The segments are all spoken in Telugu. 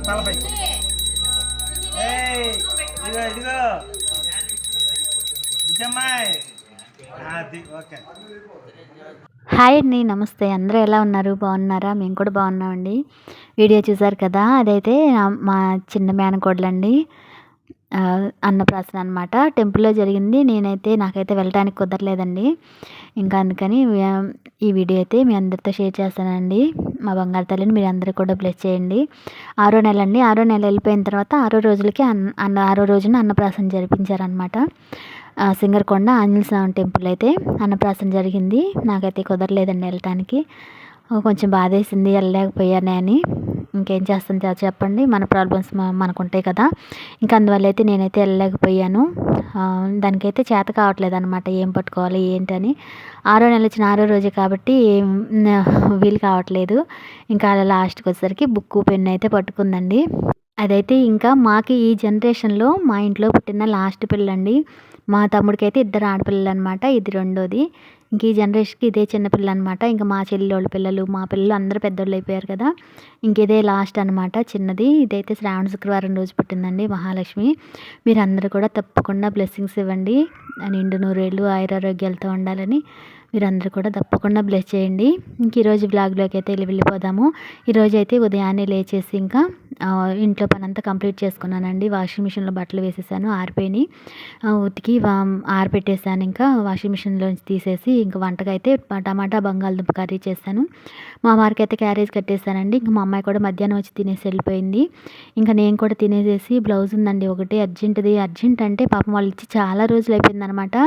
తలపై ఇదిగో ఇదిగో ఓకే. హాయ్ అండి, నమస్తే. అందరూ ఎలా ఉన్నారు? బాగున్నారా? మేము కూడా బాగున్నామండి. వీడియో చూసారు కదా, అదైతే మా చిన్న మేనకోడలండి. అన్నప్రాసన అనమాట. టెంపుల్లో జరిగింది. నాకైతే వెళ్ళడానికి కుదరలేదండి. ఇంకా అందుకని ఈ వీడియో అయితే మీ అందరితో షేర్ చేస్తానండి. మా బంగారు తల్లిని మీరు అందరూ కూడా బ్లెస్ చేయండి. 6వ నెల అండి. 6వ నెల వెళ్ళిపోయిన తర్వాత 6వ రోజులకి 6వ రోజున అన్నప్రాసన జరిపించారనమాట. సింగరకొండ ఆంజనేయ స్వామి టెంపుల్ అయితే అన్నప్రాసన జరిగింది. నాకైతే కుదరలేదండి వెళ్ళటానికి. కొంచెం బాధేసింది వెళ్ళలేకపోయానే అని. ఇంకేం చేస్తాను చెప్పండి, మన ప్రాబ్లమ్స్ మనకు ఉంటాయి కదా. ఇంకా అందువల్ల అయితే నేనైతే వెళ్ళలేకపోయాను. దానికైతే చేత కావట్లేదు అనమాట, ఏం పట్టుకోవాలి ఏంటని. 6వ నెల వచ్చిన 6వ రోజే కాబట్టి వీలు కావట్లేదు. ఇంకా అలా లాస్ట్కి వచ్చేసరికి బుక్కు పెన్ను అయితే పట్టుకుందండి. అదైతే ఇంకా మాకు ఈ జనరేషన్లో మా ఇంట్లో పుట్టిన లాస్ట్ పిల్లండి. మా తమ్ముడికైతే 2 ఆడపిల్లలు అనమాట, ఇది రెండోది. ఇంక ఈ జనరేషన్కి ఇదే చిన్నపిల్ల అనమాట. ఇంకా మా చెల్లెళ్ళ పిల్లలు, మా పిల్లలు అందరూ పెద్దోళ్ళు అయిపోయారు కదా. ఇంక ఇదే లాస్ట్ అనమాట, చిన్నది. ఇదైతే శ్రావణ శుక్రవారం రోజు పుట్టిందండి మహాలక్ష్మి. మీరు అందరూ కూడా తప్పకుండా బ్లెస్సింగ్స్ ఇవ్వండి. నిండు నూరేళ్ళు ఆయురారోగ్యాలతో ఉండాలని మీరందరూ కూడా తప్పకుండా బ్లెస్ చేయండి. ఇంక ఈరోజు బ్లాగ్లోకి అయితే వెళ్ళిపోదాము. ఈరోజు అయితే ఉదయాన్నే లేచేసి ఇంకా ఇంట్లో పని అంతా కంప్లీట్ చేసుకున్నానండి. వాషింగ్ మిషన్లో బట్టలు వేసేసాను, ఆరిపోయినాయి. ఉతికి ఆరిపెట్టేసాను. ఇంకా వాషింగ్ మిషన్లోంచి తీసేసి ఇంకా వంటకైతే టమాటా బంగాళదుంప కర్రీ చేశాను. మా వారికి అయితే క్యారేజ్ కట్టేశానండి. ఇంకా మా అమ్మాయి కూడా మధ్యాహ్నం వచ్చి తినేసి వెళ్ళిపోయింది. ఇంకా నేను కూడా తినేసేసి, బ్లౌజ్ ఉందండి ఒకటి అర్జెంట్ అంటే పాపం వాళ్ళు ఇచ్చి చాలా రోజులు అయిపోయిందనమాట.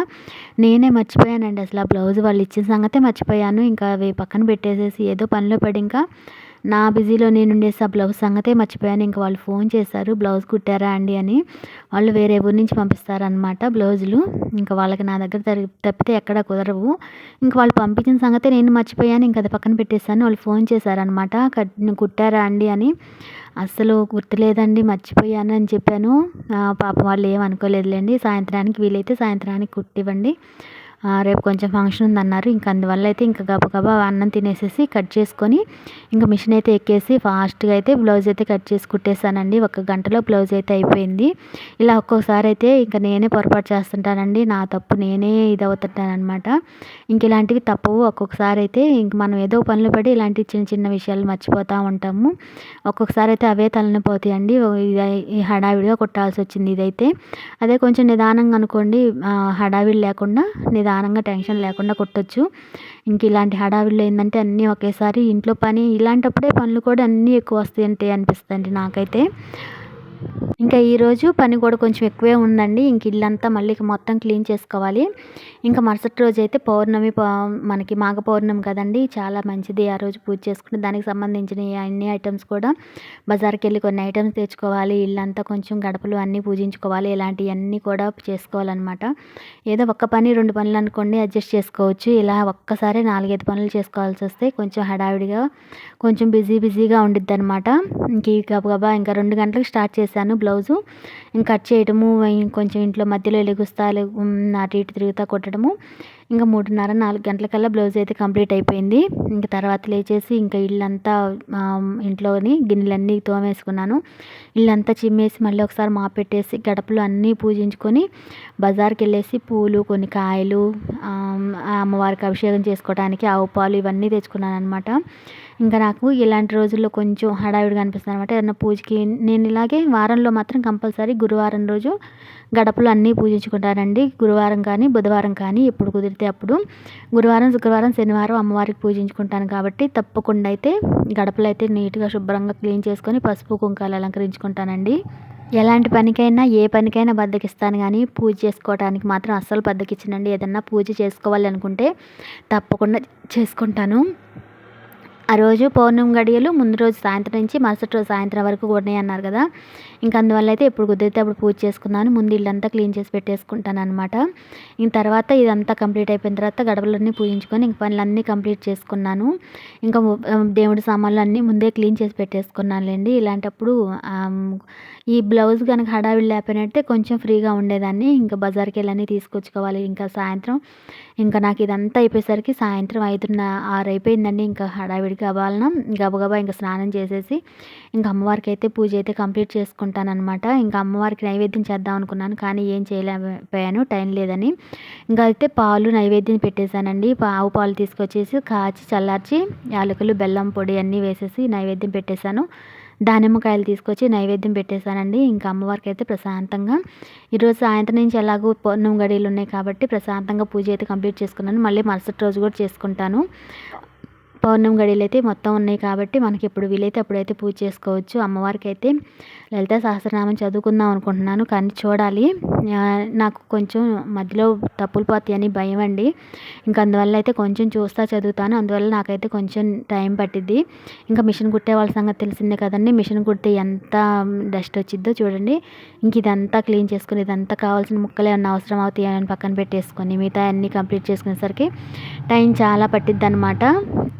నేనే మర్చిపోయానండి అసలు ఆ బ్లౌజ్ వాళ్ళు ఇచ్చిన సంగతే మర్చిపోయాను. ఇంకా అవి పక్కన పెట్టేసేసి ఏదో పనిలో పడి ఇంకా నా బిజీలో నేను ఉండేసి ఆ బ్లౌజ్ సంగతే మర్చిపోయాను. ఇంకా వాళ్ళు ఫోన్ చేశారు, బ్లౌజ్ కుట్టారా అండి అని. వాళ్ళు వేరే ఊరి నుంచి పంపిస్తారనమాట బ్లౌజులు. ఇంకా వాళ్ళకి నా దగ్గర తప్పితే ఎక్కడా కుదరవు. ఇంకా వాళ్ళు పంపించిన సంగతే నేను మర్చిపోయాను. ఇంకా అది పక్కన పెట్టేశాను. వాళ్ళు ఫోన్ చేశారనమాట, కుట్టారా అండి అని. అస్సలు గుర్తులేదండి, మర్చిపోయాను అని చెప్పాను. పాపం వాళ్ళు ఏమనుకోలేదులేండి. సాయంత్రానికి వీలైతే సాయంత్రానికి కుట్టివ్వండి, రేపు కొంచెం ఫంక్షన్ ఉందన్నారు. ఇంక అందువల్ల అయితే ఇంకా గబగబా అన్నం తినేసేసి కట్ చేసుకొని ఇంకా మిషన్ అయితే ఎక్కేసి ఫాస్ట్గా అయితే బ్లౌజ్ అయితే కట్ చేసి కుట్టేసానండి. 1 గంటలో బ్లౌజ్ అయితే అయిపోయింది. ఇలా ఒక్కొక్కసారి అయితే ఇంకా నేనే పొరపాటు చేస్తుంటానండి. నా తప్పు నేనే ఇదవుతుంటానమాట. ఇంక ఇలాంటివి తప్పవు. ఒక్కొక్కసారి అయితే ఇంక మనం ఏదో పనులు పడి ఇలాంటి చిన్న చిన్న విషయాలు మర్చిపోతూ ఉంటాము. ఒక్కొక్కసారి అయితే అవే తలనొప్పి ఈ హడావిడిగా కుట్టాల్సి వచ్చింది ఇదైతే. అదే కొంచెం నిదానంగా అనుకోండి, హడావిడి లేకుండా నిదానంగా టెన్షన్ లేకుండా కుట్టొచ్చు. ఇంక ఇలాంటి హడావిడిలో ఏందంటే అన్నీ ఒకేసారి ఇంట్లో పని, ఇలాంటప్పుడే పనులు కూడా అన్నీ ఎక్కువ వస్తాయంటే అనిపిస్తుందండి నాకైతే. ఇంకా ఈరోజు పని కూడా కొంచెం ఎక్కువే ఉందండి. ఇంక ఇల్లంతా మళ్ళీ మొత్తం క్లీన్ చేసుకోవాలి. ఇంకా మరుసటి రోజు అయితే పౌర్ణమి, మనకి మాఘ పౌర్ణమి కదండి, చాలా మంచిది. ఆ రోజు పూజ చేసుకుంటే దానికి సంబంధించిన అన్ని ఐటమ్స్ కూడా బజార్కి వెళ్ళి కొన్ని ఐటమ్స్ తెచ్చుకోవాలి. ఇల్లంతా కొంచెం గడపలు అన్నీ పూజించుకోవాలి. ఇలాంటివన్నీ కూడా చేసుకోవాలన్నమాట. ఏదో ఒక్క పని 2 పనులు అనుకోండి అడ్జస్ట్ చేసుకోవచ్చు. ఇలా ఒక్కసారి 4, 5 పనులు చేసుకోవాల్సి వస్తే కొంచెం హడావిడిగా కొంచెం బిజీగా ఉండిద్ది అనమాట. ఇంక గబగబా ఇంకా 2 గంటలకు స్టార్ట్ చేశాను బ్లౌజు. ఇంక కట్ చేయడము, కొంచెం ఇంట్లో మధ్యలో లెగుస్తా అటు ఇటు తిరుగుతా కుట్టడము. ఇంకా 3:30, 4 గంటలకల్లా బ్లౌజ్ అయితే కంప్లీట్ అయిపోయింది. ఇంక తర్వాత లేచేసి ఇంకా ఇల్లంతా ఇంట్లోని గిన్నెలన్నీ తోమేసుకున్నాను. ఇల్లంతా చిమ్మేసి మళ్ళీ ఒకసారి పెట్టేసి గడపలు అన్నీ పూజించుకొని బజార్కి వెళ్ళేసి పూలు, కొన్ని కాయలు, అమ్మవారికి అభిషేకం చేసుకోవడానికి ఆవు పాలు ఇవన్నీ తెచ్చుకున్నాను అనమాట. ఇంకా నాకు ఇలాంటి రోజుల్లో కొంచెం హడావిడిగా అనిపిస్తుంది అనమాట. ఏదన్నా పూజకి నేను ఇలాగే వారంలో మాత్రం కంపల్సరీ గురువారం రోజు గడపలు అన్నీ పూజించుకుంటానండి. గురువారం కానీ బుధవారం కానీ ఎప్పుడు కుదిరితే అప్పుడు. గురువారం, శుక్రవారం, శనివారం అమ్మవారికి పూజించుకుంటాను కాబట్టి తప్పకుండా అయితే గడపలు అయితే నీట్గా శుభ్రంగా క్లీన్ చేసుకొని పసుపు కుంకాలు అలంకరించుకుంటానండి. ఎలాంటి పనికైనా ఏ పనికైనా బద్ధకిస్తాను కానీ పూజ చేసుకోవడానికి మాత్రం అస్సలు బద్ధకిచ్చనండి. ఏదన్నా పూజ చేసుకోవాలి అనుకుంటే తప్పకుండా చేసుకుంటాను. ఆ రోజు పౌర్ణమి గడియలు ముందు రోజు సాయంత్రం నుంచి మరుసటి రోజు సాయంత్రం వరకు ఉన్నాయి అన్నారు కదా. ఇంక అందువల్ల అయితే ఎప్పుడు కుదిరితే అప్పుడు పూజ చేసుకున్నాను. ముందు ఇల్లంతా క్లీన్ చేసి పెట్టేసుకుంటాను అనమాట. ఇంక తర్వాత ఇదంతా కంప్లీట్ అయిపోయిన తర్వాత గడపలన్నీ పూజించుకొని ఇంక పనులన్నీ కంప్లీట్ చేసుకున్నాను. ఇంకా దేవుడి సామాన్లు అన్నీ ముందే క్లీన్ చేసి పెట్టేసుకున్నానులేండి. ఇలాంటప్పుడు ఈ బ్లౌజ్ కనుక హడావిడి లేకపోయినట్టే కొంచెం ఫ్రీగా ఉండేదాన్ని. ఇంకా బజార్కి వెళ్ళి అన్నీ తీసుకొచ్చుకోవాలి. ఇంకా సాయంత్రం ఇంకా నాకు ఇదంతా అయిపోయేసరికి సాయంత్రం 5:30, 6 అయిపోయిందండి. ఇంకా హడావిడి గబగబా ఇంకా స్నానం చేసేసి ఇంకా అమ్మవారికి అయితే పూజ అయితే కంప్లీట్ చేసుకుంటానన్నమాట. ఇంకా అమ్మవారికి నైవేద్యం చేద్దాం అనుకున్నాను కానీ ఏం చేయలేకపోయాను, టైం లేదని. ఇంకా అయితే పాలు నైవేద్యం పెట్టేశానండి. ఆవు పాలు తీసుకొచ్చేసి కాచి చల్లార్చి యాలకులు, బెల్లం పొడి అన్నీ వేసేసి నైవేద్యం పెట్టేశాను. దానిమ్మకాయలు తీసుకొచ్చి నైవేద్యం పెట్టేశానండి. ఇంకా అమ్మవారికి అయితే ప్రశాంతంగా ఈరోజు సాయంత్రం నుంచి ఎలాగో పౌర్ణమి గడియలు ఉన్నాయి కాబట్టి ప్రశాంతంగా పూజ అయితే కంప్లీట్ చేసుకున్నాను. మళ్ళీ మరుసటి రోజు కూడా చేసుకుంటాను. పౌర్ణమి గడియలు అయితే మొత్తం ఉన్నాయి కాబట్టి మనకి ఎప్పుడు వీలైతే అప్పుడైతే పూజ చేసుకోవచ్చు. అమ్మవారికి అయితే లలితా సహస్రనామం చదువుకుందాం అనుకుంటున్నాను కానీ చూడాలి. నాకు కొంచెం మధ్యలో తప్పులు పోతాయని భయం అండి. ఇంకా అందువల్ల అయితే కొంచెం చూస్తా చదువుతాను. అందువల్ల నాకైతే కొంచెం టైం పట్టిద్ది. ఇంకా మిషన్ కుట్టే వాళ్ళ సంగతి తెలిసిందే కదండి. మిషన్ కుడితే ఎంత డస్ట్ వచ్చిద్దో చూడండి. ఇంక ఇదంతా క్లీన్ చేసుకుని ఇదంతా కావాల్సిన ముక్కలు ఏమన్నా అవసరం అవుతాయి అని పక్కన పెట్టేసుకొని మిగతా అన్నీ కంప్లీట్ చేసుకునేసరికి టైం చాలా పట్టిద్ది అనమాట.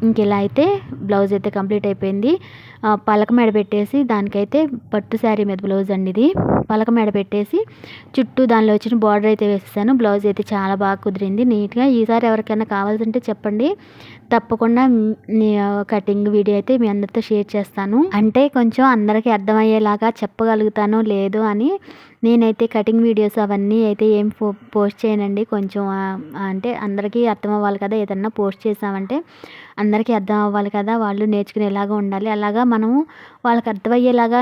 ఇంక ఇలా అయితే బ్లౌజ్ అయితే కంప్లీట్ అయిపోయింది. పలక మెడ పెట్టేసి దానికైతే పట్టు శారీ మీద బ్లౌజ్ అండి ఇది. పలక మెడ పెట్టేసి చుట్టూ దానిలో వచ్చిన బార్డర్ అయితే వేసేసాను. బ్లౌజ్ అయితే చాలా బాగా కుదిరింది నీట్గా. ఈసారి ఎవరికైనా కావాల్సింటే చెప్పండి, తప్పకుండా కటింగ్ వీడియో అయితే మీ అందరితో షేర్ చేస్తాను. అంటే కొంచెం అందరికీ అర్థమయ్యేలాగా చెప్పగలుగుతానో లేదో అని నేనైతే కటింగ్ వీడియోస్ అవన్నీ అయితే ఏం పోస్ట్ చేయనండి. కొంచెం అంటే అందరికీ అర్థం అవ్వాలి కదా, ఏదన్నా పోస్ట్ చేసామంటే అందరికీ అర్థం అవ్వాలి కదా, వాళ్ళు నేర్చుకునేలాగా ఉండాలి. అలాగా మనము వాళ్ళకి అర్థమయ్యేలాగా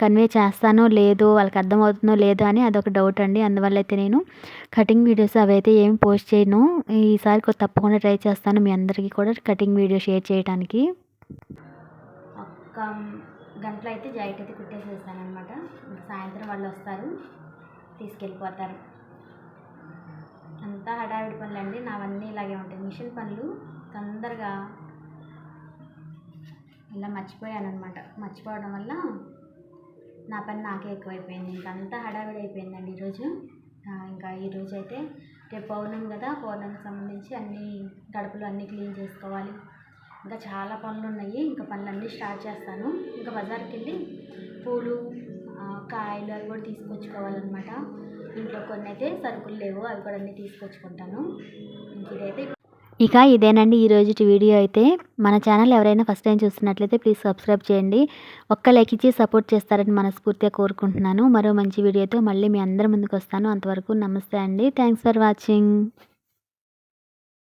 కన్వే చేస్తానో లేదో, వాళ్ళకి అర్థమవుతుందో లేదో అని అదొక డౌట్ అండి. అందువల్ల అయితే నేను కటింగ్ వీడియోస్ అవైతే ఏం పోస్ట్ చేయను. ఈసారి తప్పకుండా ట్రై చేస్తాను మీ అందరికీ కూడా కటింగ్ వీడియో షేర్ చేయడానికి. ఒక్క గంటలో అయితే జాకెట్ అయితే కుట్టేసేస్తాను అనమాట. సాయంత్రం వాళ్ళు వస్తారు, తీసుకెళ్ళిపోతారు. అంతా హడావిడి పనులు అండి నావన్నీ ఇలాగే ఉంటాయి. మిషన్ పనులు తొందరగా ఇలా మర్చిపోయాను అనమాట. మర్చిపోవడం వల్ల నా పని నాకే ఎక్కువైపోయింది. ఇంకంతా హడావిడి అయిపోయిందండి ఈరోజు. ఇంకా ఈరోజు అయితే రేపు పౌర్ణమి కదా, పౌర్ణమికి సంబంధించి అన్నీ గడపలు అన్నీ క్లీన్ చేసుకోవాలి. ఇంకా చాలా పనులు ఉన్నాయి. ఇంకా పనులన్నీ స్టార్ట్ చేస్తాను. ఇంకా బజార్కి వెళ్ళి పూలు, కాయలు అవి కూడా తీసుకొచ్చుకోవాలన్నమాట. ఇంట్లో కొన్ని అయితే సరుకులు లేవు, అవి కూడా అన్నీ తీసుకొచ్చుకుంటాను. ఇక ఇదేనండి ఈరోజు వీడియో అయితే. మన ఛానల్ ఎవరైనా ఫస్ట్ టైం చూస్తున్నట్లయితే ప్లీజ్ సబ్స్క్రైబ్ చేయండి. ఒక్క లైక్ ఇచ్చి సపోర్ట్ చేస్తారని మనస్ఫూర్తిగా కోరుకుంటున్నాను. మరో మంచి వీడియోతో మళ్ళీ మీ అందరి ముందుకు వస్తాను. అంతవరకు నమస్తే అండి. Thanks for watching.